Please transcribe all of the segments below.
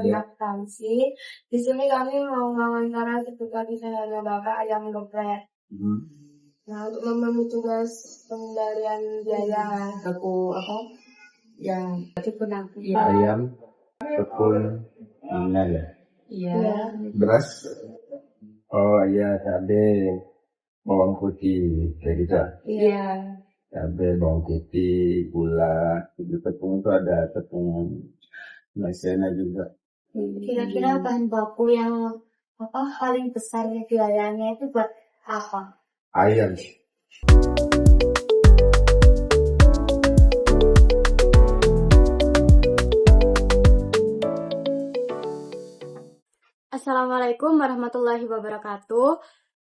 Iya. Di sini kami mau mengantar seputar desainnya Bapak Ayam Geprek. Nah, untuk memenuhi tugas pengendalian biaya aku yang Ayam, tepung, minyak ya. Iya. Beras. Oh iya, cabai, bawang putih, kayak gitu. Iya. Cabai, bawang putih, gula. Di tepung itu ada tepung maizena juga. Kira-kira bahan baku yang paling besar biayanya itu buat apa? Ayam. Assalamualaikum warahmatullahi wabarakatuh.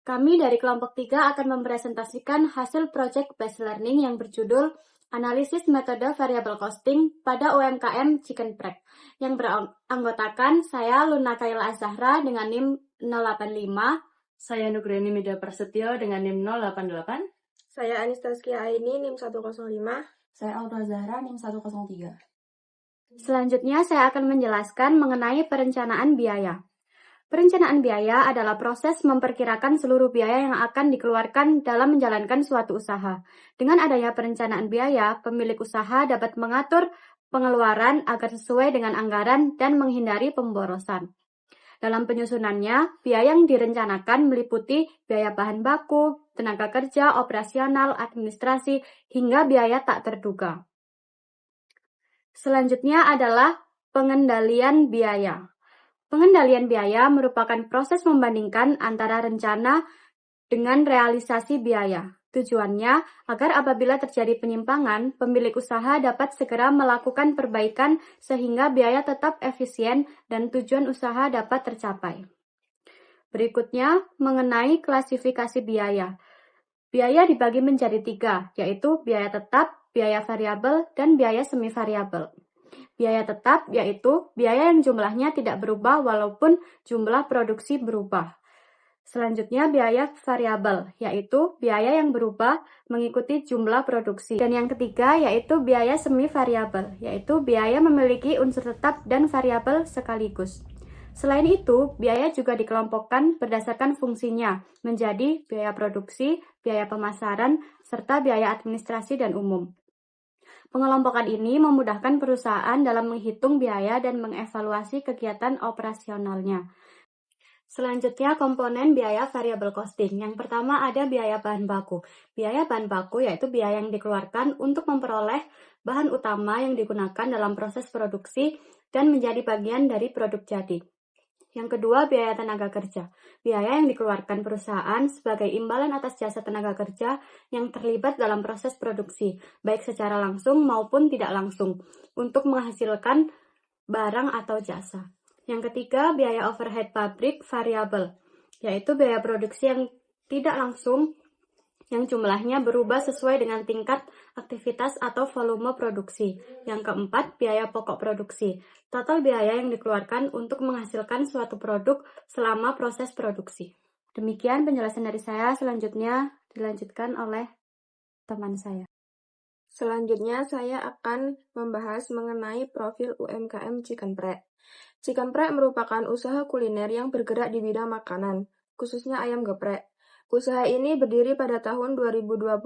Kami dari kelompok 3 akan mempresentasikan hasil project based learning yang berjudul Analisis Metode Variable Costing pada UMKM Chicken Prek yang beranggotakan saya Luna Kaila Azahra dengan NIM 085, saya Nugreni Media Prasetyo dengan NIM 088, Saya Anis Taskia Aini NIM 105, saya Aura Zahra NIM 103. Selanjutnya saya akan menjelaskan mengenai perencanaan biaya. Perencanaan biaya adalah proses memperkirakan seluruh biaya yang akan dikeluarkan dalam menjalankan suatu usaha. Dengan adanya perencanaan biaya, pemilik usaha dapat mengatur pengeluaran agar sesuai dengan anggaran dan menghindari pemborosan. Dalam penyusunannya, biaya yang direncanakan meliputi biaya bahan baku, tenaga kerja, operasional, administrasi, hingga biaya tak terduga. Selanjutnya adalah pengendalian biaya. Pengendalian biaya merupakan proses membandingkan antara rencana dengan realisasi biaya. Tujuannya agar apabila terjadi penyimpangan, pemilik usaha dapat segera melakukan perbaikan sehingga biaya tetap efisien dan tujuan usaha dapat tercapai. Berikutnya, mengenai klasifikasi biaya. Biaya dibagi menjadi 3, yaitu biaya tetap, biaya variabel, dan biaya semi variabel. Biaya tetap yaitu biaya yang jumlahnya tidak berubah walaupun jumlah produksi berubah. Selanjutnya biaya variabel yaitu biaya yang berubah mengikuti jumlah produksi. Dan yang ketiga yaitu biaya semi variabel yaitu biaya memiliki unsur tetap dan variabel sekaligus. Selain itu, biaya juga dikelompokkan berdasarkan fungsinya menjadi biaya produksi, biaya pemasaran, serta biaya administrasi dan umum. Pengelompokan ini memudahkan perusahaan dalam menghitung biaya dan mengevaluasi kegiatan operasionalnya. Selanjutnya, komponen biaya variable costing. Yang pertama ada biaya bahan baku. Biaya bahan baku yaitu biaya yang dikeluarkan untuk memperoleh bahan utama yang digunakan dalam proses produksi dan menjadi bagian dari produk jadi. Yang kedua, biaya tenaga kerja. Biaya yang dikeluarkan perusahaan sebagai imbalan atas jasa tenaga kerja yang terlibat dalam proses produksi, baik secara langsung maupun tidak langsung, untuk menghasilkan barang atau jasa. Yang ketiga, biaya overhead pabrik variabel, yaitu biaya produksi yang tidak langsung yang jumlahnya berubah sesuai dengan tingkat aktivitas atau volume produksi. Yang keempat, biaya pokok produksi. Total biaya yang dikeluarkan untuk menghasilkan suatu produk selama proses produksi. Demikian penjelasan dari saya, selanjutnya dilanjutkan oleh teman saya. Selanjutnya saya akan membahas mengenai profil UMKM Chicken Prek. Chicken Prek merupakan usaha kuliner yang bergerak di bidang makanan, khususnya ayam geprek. Usaha ini berdiri pada tahun 2024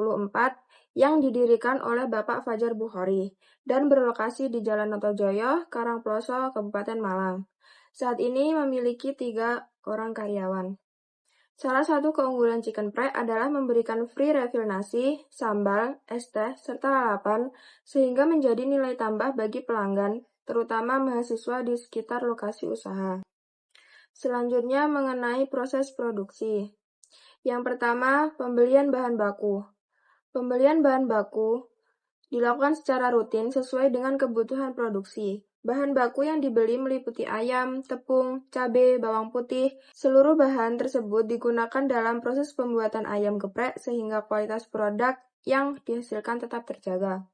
yang didirikan oleh Bapak Fajar Bukhari dan berlokasi di Jalan Notojoyo, Karangploso, Kabupaten Malang. Saat ini memiliki 3 orang karyawan. Salah satu keunggulan Chicken Prek adalah memberikan free refill nasi, sambal, es teh, serta lalapan sehingga menjadi nilai tambah bagi pelanggan, terutama mahasiswa di sekitar lokasi usaha. Selanjutnya mengenai proses produksi. Yang pertama, pembelian bahan baku. Pembelian bahan baku dilakukan secara rutin sesuai dengan kebutuhan produksi. Bahan baku yang dibeli meliputi ayam, tepung, cabai, bawang putih. Seluruh bahan tersebut digunakan dalam proses pembuatan ayam geprek sehingga kualitas produk yang dihasilkan tetap terjaga.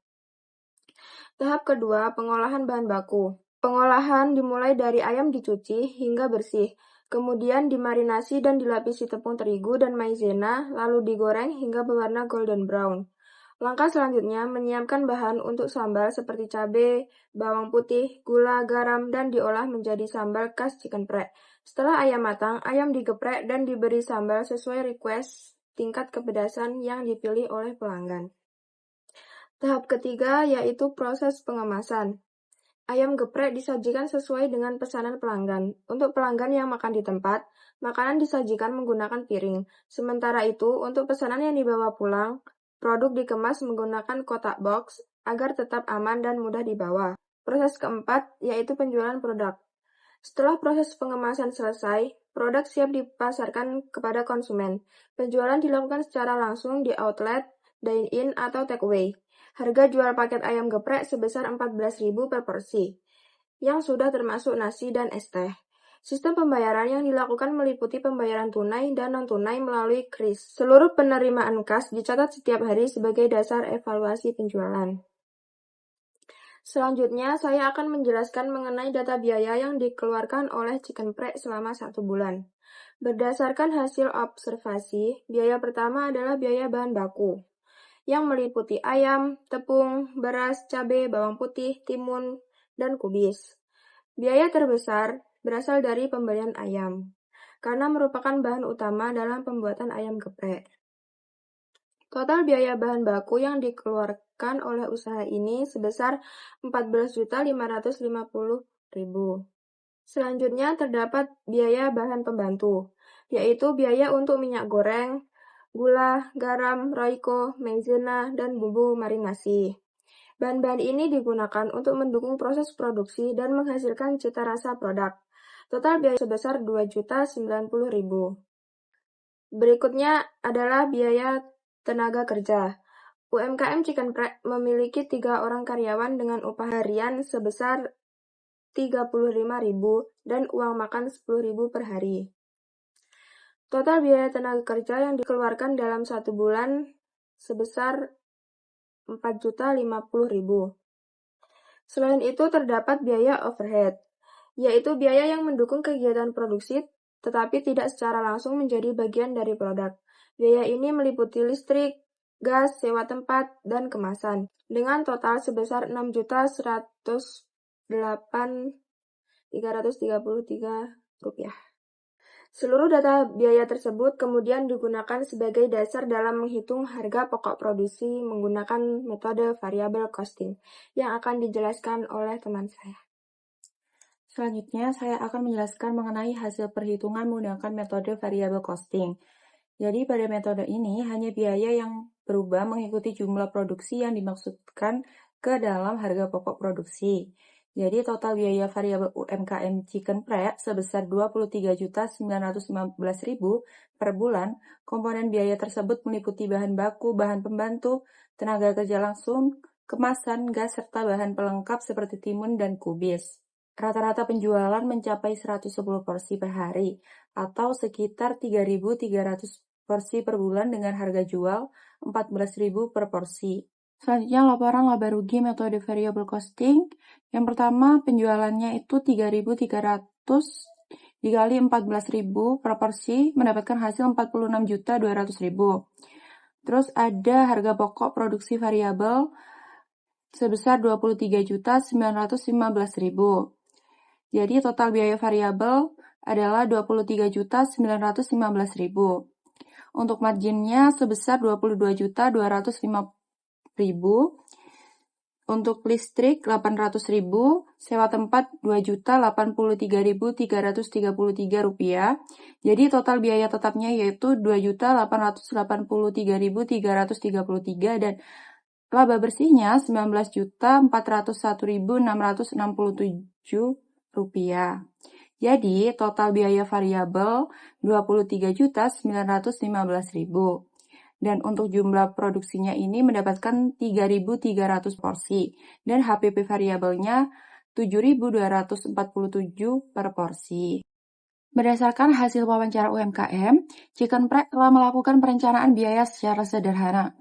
Tahap kedua, pengolahan bahan baku. Pengolahan dimulai dari ayam dicuci hingga bersih. Kemudian dimarinasi dan dilapisi tepung terigu dan maizena, lalu digoreng hingga berwarna golden brown. Langkah selanjutnya menyiapkan bahan untuk sambal seperti cabai, bawang putih, gula, garam, dan diolah menjadi sambal khas chicken prek. Setelah ayam matang, ayam digeprek dan diberi sambal sesuai request tingkat kepedasan yang dipilih oleh pelanggan. Tahap ketiga yaitu proses pengemasan. Ayam geprek disajikan sesuai dengan pesanan pelanggan. Untuk pelanggan yang makan di tempat, makanan disajikan menggunakan piring. Sementara itu, untuk pesanan yang dibawa pulang, produk dikemas menggunakan kotak box agar tetap aman dan mudah dibawa. Proses keempat yaitu penjualan produk. Setelah proses pengemasan selesai, produk siap dipasarkan kepada konsumen. Penjualan dilakukan secara langsung di outlet, dine-in, atau take-away. Harga jual paket ayam geprek sebesar 14.000 per porsi, yang sudah termasuk nasi dan es teh. Sistem pembayaran yang dilakukan meliputi pembayaran tunai dan non-tunai melalui KRIS. Seluruh penerimaan kas dicatat setiap hari sebagai dasar evaluasi penjualan. Selanjutnya, saya akan menjelaskan mengenai data biaya yang dikeluarkan oleh Chicken Prek selama 1 bulan. Berdasarkan hasil observasi, biaya pertama adalah biaya bahan baku, yang meliputi ayam, tepung, beras, cabai, bawang putih, timun, dan kubis. Biaya terbesar berasal dari pembelian ayam, karena merupakan bahan utama dalam pembuatan ayam geprek. Total biaya bahan baku yang dikeluarkan oleh usaha ini sebesar 14.550.000. Selanjutnya terdapat biaya bahan pembantu, yaitu biaya untuk minyak goreng, gula, garam, roiko, maizena, dan bumbu marinasi. Bahan-bahan ini digunakan untuk mendukung proses produksi dan menghasilkan cita rasa produk. Total biaya sebesar 2.090.000. Berikutnya adalah biaya tenaga kerja. UMKM Chicken Prek memiliki 3 orang karyawan dengan upah harian sebesar 35.000 dan uang makan 10.000 per hari. Total biaya tenaga kerja yang dikeluarkan dalam 1 bulan sebesar 4.050.000. Selain itu terdapat biaya overhead, yaitu biaya yang mendukung kegiatan produksi tetapi tidak secara langsung menjadi bagian dari produk. Biaya ini meliputi listrik, gas, sewa tempat, dan kemasan, dengan total sebesar 6.108.333 rupiah. Seluruh data biaya tersebut kemudian digunakan sebagai dasar dalam menghitung harga pokok produksi menggunakan metode variable costing, yang akan dijelaskan oleh teman saya. Selanjutnya, saya akan menjelaskan mengenai hasil perhitungan menggunakan metode variable costing. Jadi, pada metode ini, hanya biaya yang berubah mengikuti jumlah produksi yang dimaksudkan ke dalam harga pokok produksi. Jadi, total biaya variabel UMKM Chicken Prek sebesar 23.915.000 per bulan. Komponen biaya tersebut meliputi bahan baku, bahan pembantu, tenaga kerja langsung, kemasan, gas, serta bahan pelengkap seperti timun dan kubis. Rata-rata penjualan mencapai 110 porsi per hari, atau sekitar 3.300 porsi per bulan dengan harga jual 14.000 per porsi. Selanjutnya, laporan laba rugi metode variable costing. Yang pertama, penjualannya itu 3.300 dikali 14.000 per porsi, mendapatkan hasil 46.200.000. Terus ada harga pokok produksi variabel sebesar 23.915.000. Jadi total biaya variabel adalah 23.915.000. Untuk marginnya sebesar 22.250.000. Untuk listrik 800.000, sewa tempat 2.083.333 rupiah. Jadi total biaya tetapnya yaitu 2.883.333 dan laba bersihnya 19.401.667 rupiah. Jadi total biaya variabel 23.915.000. Dan untuk jumlah produksinya ini mendapatkan 3.300 porsi. Dan HPP variabelnya 7.247 per porsi. Berdasarkan hasil wawancara UMKM, Chicken Prek telah melakukan perencanaan biaya secara sederhana.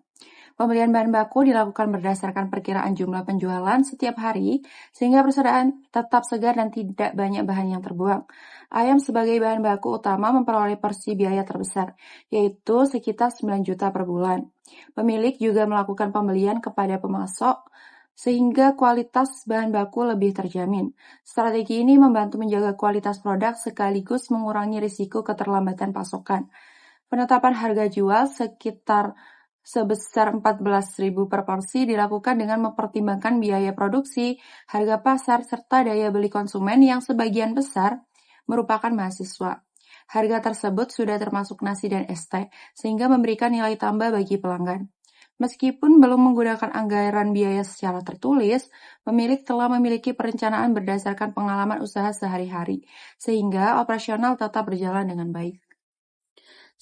Pembelian bahan baku dilakukan berdasarkan perkiraan jumlah penjualan setiap hari, sehingga persediaan tetap segar dan tidak banyak bahan yang terbuang. Ayam sebagai bahan baku utama memperoleh porsi biaya terbesar, yaitu sekitar 9 juta per bulan. Pemilik juga melakukan pembelian kepada pemasok, sehingga kualitas bahan baku lebih terjamin. Strategi ini membantu menjaga kualitas produk sekaligus mengurangi risiko keterlambatan pasokan. Penetapan harga jual sekitar sebesar 14.000 per porsi dilakukan dengan mempertimbangkan biaya produksi, harga pasar, serta daya beli konsumen yang sebagian besar merupakan mahasiswa. Harga tersebut sudah termasuk nasi dan es teh, sehingga memberikan nilai tambah bagi pelanggan. Meskipun belum menggunakan anggaran biaya secara tertulis, pemilik telah memiliki perencanaan berdasarkan pengalaman usaha sehari-hari, sehingga operasional tetap berjalan dengan baik.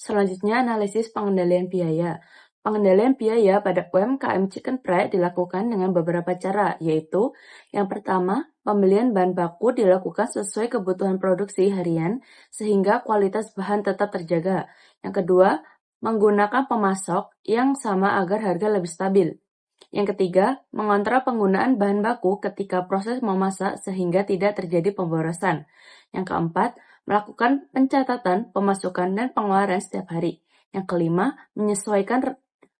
Selanjutnya, analisis pengendalian biaya. Pengendalian biaya pada UMKM Chicken Pride dilakukan dengan beberapa cara, yaitu yang pertama, pembelian bahan baku dilakukan sesuai kebutuhan produksi harian sehingga kualitas bahan tetap terjaga. Yang kedua, menggunakan pemasok yang sama agar harga lebih stabil. Yang ketiga, mengontrol penggunaan bahan baku ketika proses memasak sehingga tidak terjadi pemborosan. Yang keempat, melakukan pencatatan pemasukan dan pengeluaran setiap hari. Yang kelima, menyesuaikan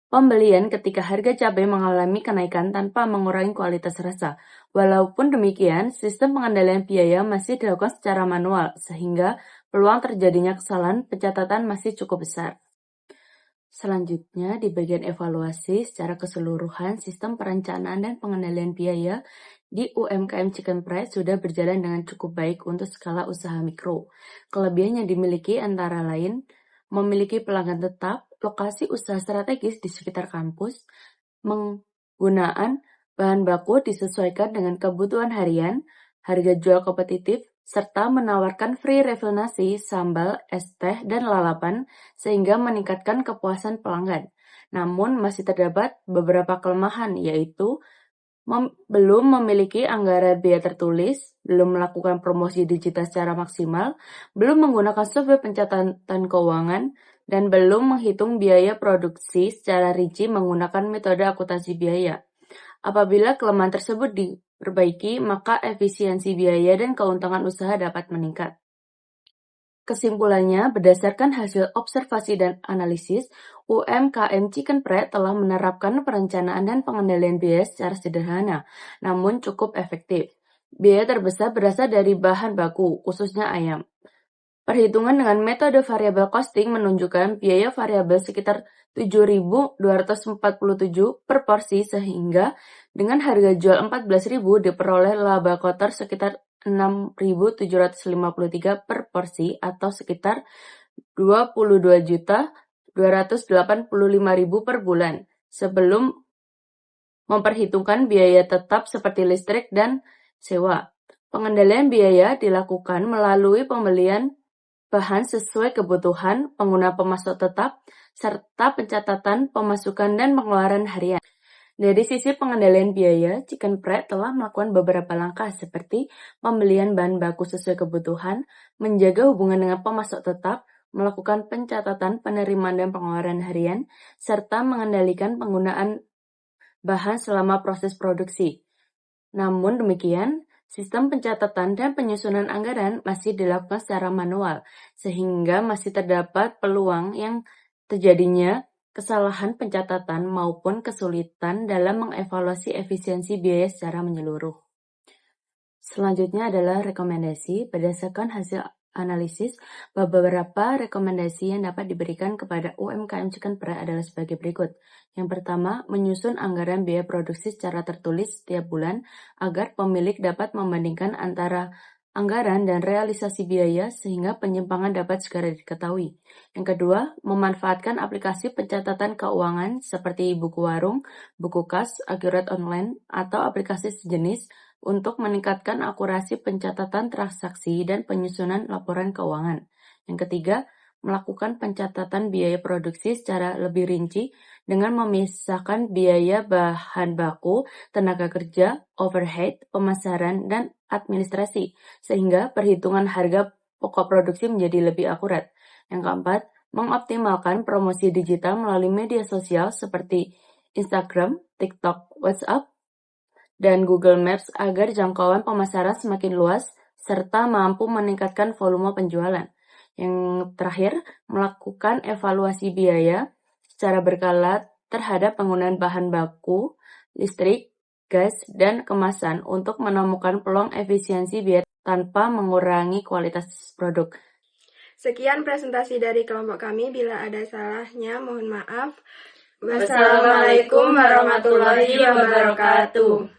pembelian ketika harga cabai mengalami kenaikan tanpa mengurangi kualitas rasa. Walaupun demikian, sistem pengendalian biaya masih dilakukan secara manual, sehingga peluang terjadinya kesalahan pencatatan masih cukup besar. Selanjutnya, di bagian evaluasi secara keseluruhan, sistem perencanaan dan pengendalian biaya di UMKM Chicken Pride sudah berjalan dengan cukup baik untuk skala usaha mikro. Kelebihan yang dimiliki antara lain, memiliki pelanggan tetap, lokasi usaha strategis di sekitar kampus, penggunaan bahan baku disesuaikan dengan kebutuhan harian, harga jual kompetitif, serta menawarkan free refill nasi, sambal, es teh, dan lalapan sehingga meningkatkan kepuasan pelanggan. Namun masih terdapat beberapa kelemahan, yaitu belum memiliki anggaran biaya tertulis, belum melakukan promosi digital secara maksimal, belum menggunakan software pencatatan keuangan, dan belum menghitung biaya produksi secara rinci menggunakan metode akuntansi biaya. Apabila kelemahan tersebut diperbaiki, maka efisiensi biaya dan keuntungan usaha dapat meningkat. Kesimpulannya, berdasarkan hasil observasi dan analisis, UMKM Chicken Pride telah menerapkan perencanaan dan pengendalian biaya secara sederhana, namun cukup efektif. Biaya terbesar berasal dari bahan baku, khususnya ayam. Perhitungan dengan metode variable costing menunjukkan biaya variabel sekitar 7.247 per porsi, sehingga dengan harga jual 14.000 diperoleh laba kotor sekitar 6.753 per porsi atau sekitar 22.285.000 per bulan sebelum memperhitungkan biaya tetap seperti listrik dan sewa. Pengendalian biaya dilakukan melalui pembelian bahan sesuai kebutuhan, penggunaan pemasok tetap, serta pencatatan pemasukan dan pengeluaran harian. Dari sisi pengendalian biaya, Chicken Pride telah melakukan beberapa langkah seperti pembelian bahan baku sesuai kebutuhan, menjaga hubungan dengan pemasok tetap, melakukan pencatatan penerimaan dan pengeluaran harian, serta mengendalikan penggunaan bahan selama proses produksi. Namun demikian, sistem pencatatan dan penyusunan anggaran masih dilakukan secara manual, sehingga masih terdapat peluang yang terjadinya kesalahan pencatatan maupun kesulitan dalam mengevaluasi efisiensi biaya secara menyeluruh. Selanjutnya adalah rekomendasi. Berdasarkan hasil analisis, beberapa rekomendasi yang dapat diberikan kepada UMKM Chicken Pride adalah sebagai berikut. Yang pertama, menyusun anggaran biaya produksi secara tertulis setiap bulan agar pemilik dapat membandingkan antara anggaran dan realisasi biaya sehingga penyimpangan dapat segera diketahui. Yang kedua, memanfaatkan aplikasi pencatatan keuangan seperti buku warung, buku kas, Accurate Online, atau aplikasi sejenis untuk meningkatkan akurasi pencatatan transaksi dan penyusunan laporan keuangan. Yang ketiga, melakukan pencatatan biaya produksi secara lebih rinci dengan memisahkan biaya bahan baku, tenaga kerja, overhead, pemasaran, dan administrasi, sehingga perhitungan harga pokok produksi menjadi lebih akurat. Yang keempat, mengoptimalkan promosi digital melalui media sosial seperti Instagram, TikTok, WhatsApp, dan Google Maps agar jangkauan pemasaran semakin luas serta mampu meningkatkan volume penjualan. Yang terakhir, melakukan evaluasi biaya secara berkala terhadap penggunaan bahan baku, listrik, gas, dan kemasan untuk menemukan peluang efisiensi biaya tanpa mengurangi kualitas produk. Sekian presentasi dari kelompok kami. Bila ada salahnya, mohon maaf. Wassalamualaikum warahmatullahi wabarakatuh.